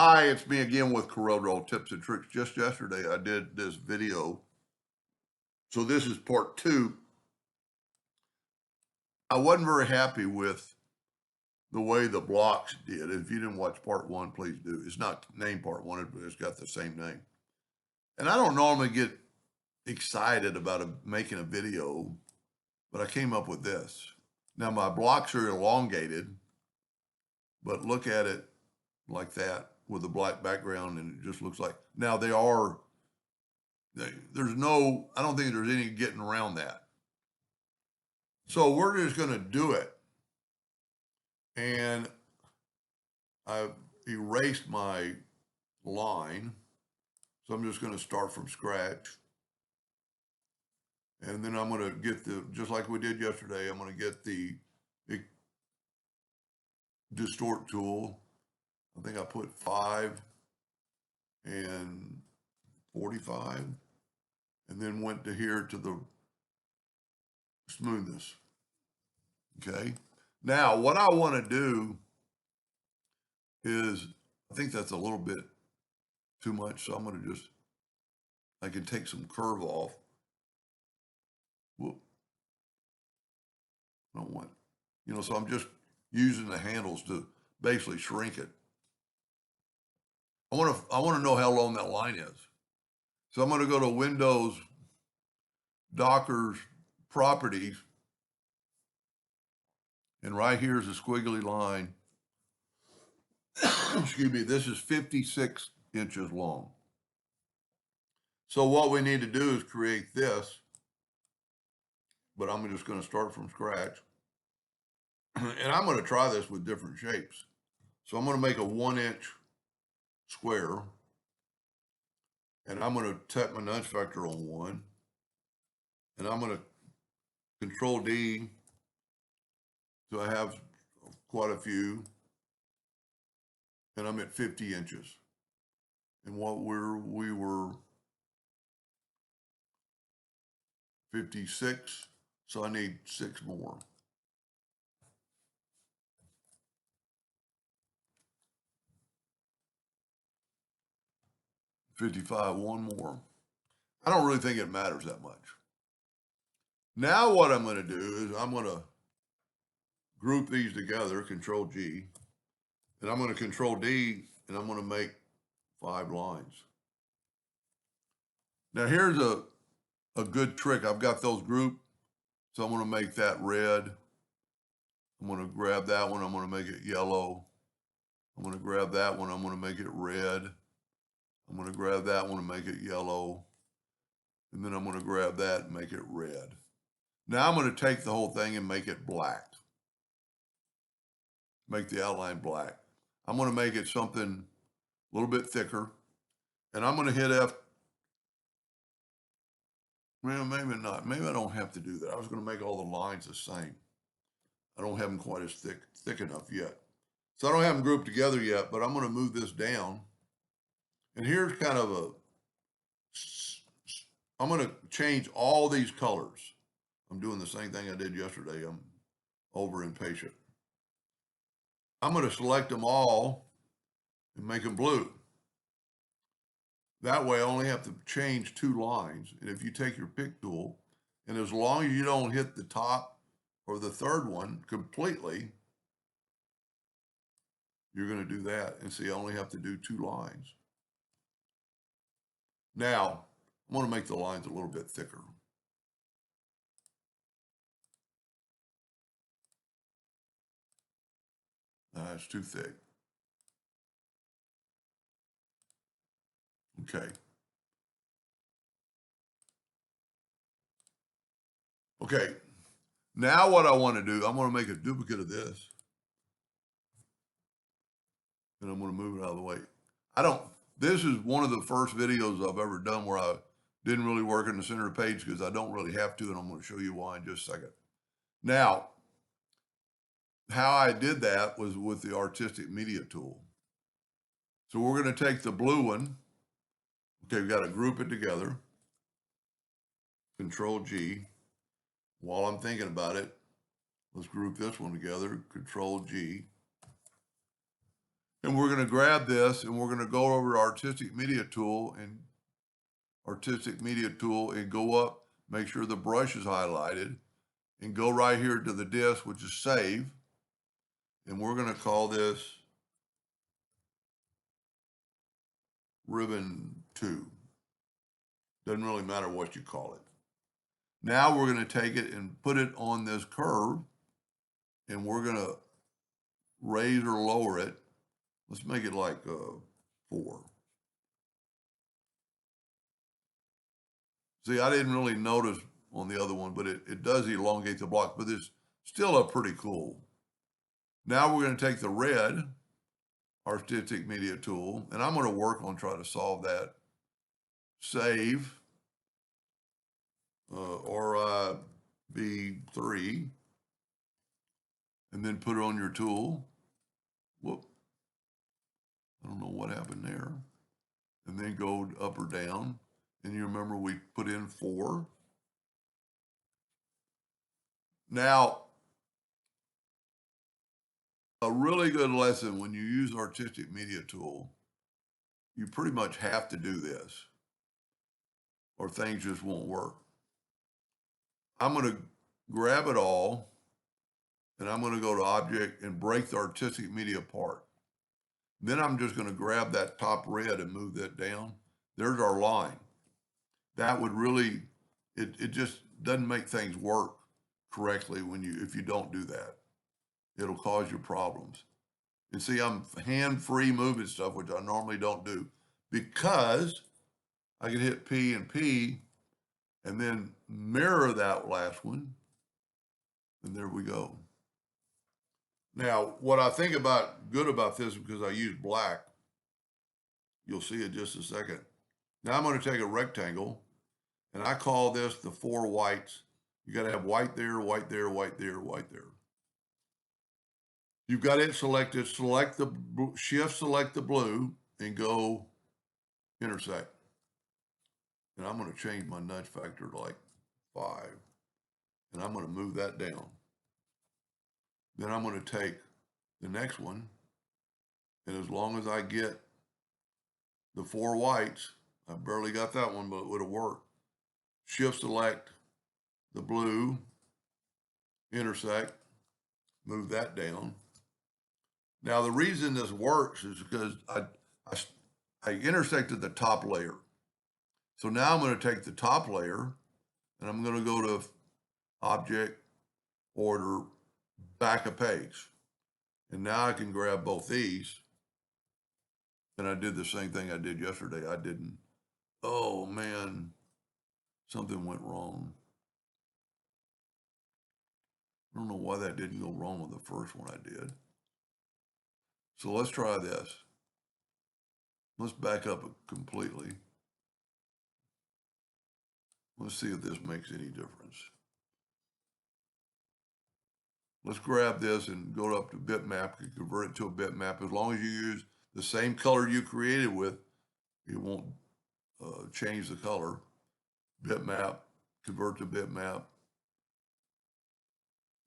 Hi, it's me again with Corel Draw Tips and Tricks. Just yesterday, I did this video. So this is part 2. I wasn't very happy with the way the blocks did. If you didn't watch part 1, please do. It's not named part 1, but it's got the same name. And I don't normally get excited about making a video, but I came up with this. Now my blocks are elongated, but look at it like that with a black background, and it just looks like, now they are, there's no, I don't think there's any getting around that. So we're just going to do it. And I've erased my line. So I'm just going to start from scratch. And then I'm going to get just like we did yesterday, I'm going to get the distort tool. I think I put 5 and 45, and then went to here to the smoothness. Okay. Now what I want to do is, I think that's a little bit too much. So I'm going to I can take some curve off. Whoop. I don't want, so I'm just using the handles to basically shrink it. I want to know how long that line is. So I'm going to go to Windows, Docker's Properties, and right here is a squiggly line. Excuse me, this is 56 inches long. So what we need to do is create this, but I'm just going to start from scratch. And I'm going to try this with different shapes. So I'm going to make a 1-inch square, and I'm going to set my nudge factor on 1, and I'm going to Control D. So I have quite a few, and I'm at 50 inches. And we were 56, so I need 6 more. $55, 1 more. I don't really think it matters that much. Now what I'm going to do is I'm going to group these together, Control G, and I'm going to Control D, and I'm going to make 5 lines. Now here's a good trick. I've got those grouped, so I'm going to make that red. I'm going to grab that one. I'm going to make it yellow. I'm going to grab that one. I'm going to make it red. I'm going to grab that one and make it yellow. And then I'm going to grab that and make it red. Now I'm going to take the whole thing and make it black. Make the outline black. I'm going to make it something a little bit thicker. And I'm going to hit F. Well, maybe not. Maybe I don't have to do that. I was going to make all the lines the same. I don't have them quite as thick enough yet. So I don't have them grouped together yet, but I'm going to move this down. And here's kind of I'm going to change all these colors. I'm doing the same thing I did yesterday. I'm over impatient. I'm going to select them all and make them blue. That way I only have to change 2 lines. And if you take your pick tool, and as long as you don't hit the top or the third one completely, you're going to do that. And see, I only have to do 2 lines. Now, I'm going to make the lines a little bit thicker. It's too thick. Okay. Okay. Now what I want to do, I'm going to make a duplicate of this. And I'm going to move it out of the way. This is one of the first videos I've ever done where I didn't really work in the center of the page because I don't really have to, and I'm going to show you why in just a second. Now, how I did that was with the artistic media tool. So we're going to take the blue one. Okay, we've got to group it together. Control G. While I'm thinking about it, let's group this one together. Control G. And we're going to grab this and we're going to go over to Artistic Media Tool and go up, make sure the brush is highlighted, and go right here to the disk, which is save. And we're going to call this ribbon 2. Doesn't really matter what you call it. Now we're going to take it and put it on this curve, and we're going to raise or lower it. Let's make it like 4. See, I didn't really notice on the other one, but it does elongate the block, but it's still a pretty cool. Now we're going to take the red Artistic Media Tool, and I'm going to work on trying to solve that. Save, RIB3, and then put it on your tool. Whoop. I don't know what happened there. And then go up or down. And you remember we put in 4. Now, a really good lesson when you use Artistic Media Tool, you pretty much have to do this or things just won't work. I'm going to grab it all and I'm going to go to Object and break the Artistic Media apart. Then I'm just going to grab that top red and move that down. There's our line. That would really, it just doesn't make things work correctly if you don't do that. It'll cause you problems. And see, I'm hand-free moving stuff, which I normally don't do, because I can hit P and P and then mirror that last one. And there we go. Now, what I think good about this, because I use black, you'll see in just a second. Now I'm going to take a rectangle and I call this the 4 whites. You got to have white there, white there, white there, white there. You've got it selected, select the shift, select the blue and go intersect. And I'm going to change my nudge factor to like 5. And I'm going to move that down. Then I'm going to take the next one. And as long as I get the 4 whites, I barely got that one, but it would have worked. Shift select the blue, intersect, move that down. Now the reason this works is because I intersected the top layer. So now I'm going to take the top layer and I'm going to go to Object, Order, Back a Page. And now I can grab both these. And I did the same thing I did yesterday. Oh man, something went wrong. I don't know why that didn't go wrong with the first one I did. So let's try this. Let's back up completely. Let's see if this makes any difference. Let's grab this and go up to bitmap and convert it to a bitmap. As long as you use the same color you created with, it won't change the color. Bitmap, convert to bitmap.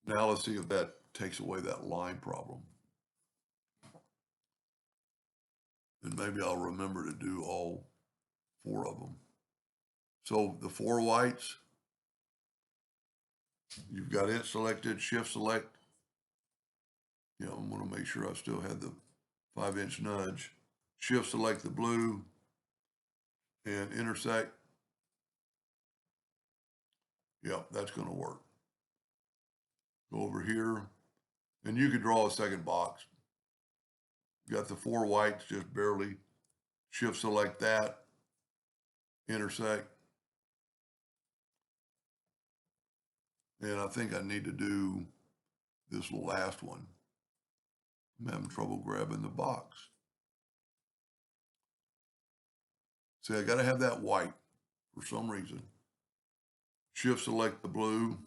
Now let's see if that takes away that line problem. And maybe I'll remember to do all 4 of them. So the 4 whites, you've got it selected, shift select. I'm going to make sure I still had the 5-inch nudge. Shift select the blue and intersect. Yep, that's going to work. Go over here and you could draw a second box. You got the 4 whites, just barely. Shift select that, intersect. And I think I need to do this last one. I'm having trouble grabbing the box. See, I got to have that white for some reason. Shift select the blue,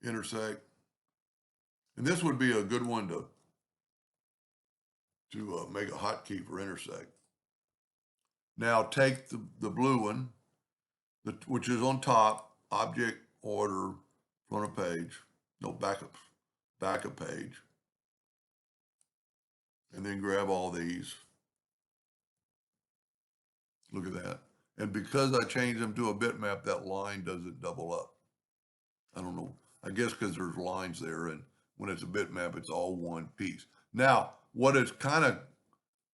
intersect. And this would be a good one to make a hotkey for intersect. Now take the blue one, which is on top, Object, Order, front of page. No, back a page. and then grab all these. Look at that. And because I changed them to a bitmap, that line doesn't double up. I don't know. I guess because there's lines there, and when it's a bitmap, it's all one piece. Now, what is kind of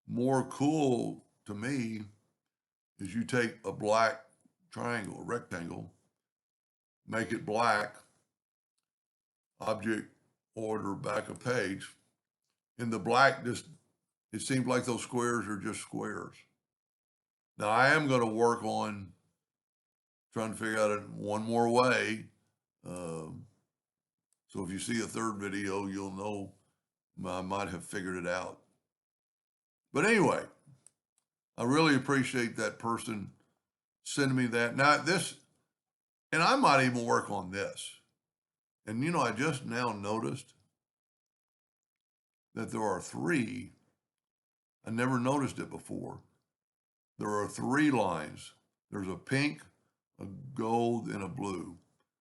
more cool to me is you take a black triangle, a rectangle, make it black, object order back a page, and the black just, it seems like those squares are just squares. Now, I am going to work on trying to figure out it one more way. So if you see a third video, you'll know I might have figured it out. But anyway, I really appreciate that person sending me that. Now this, and I might even work on this. And you know, I just now noticed that there are three. I never noticed it before. There are three lines. There's a pink, a gold, and a blue.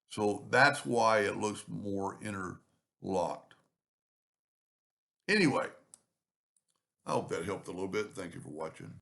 So that's why it looks more interlocked. Anyway, I hope that helped a little bit. Thank you for watching.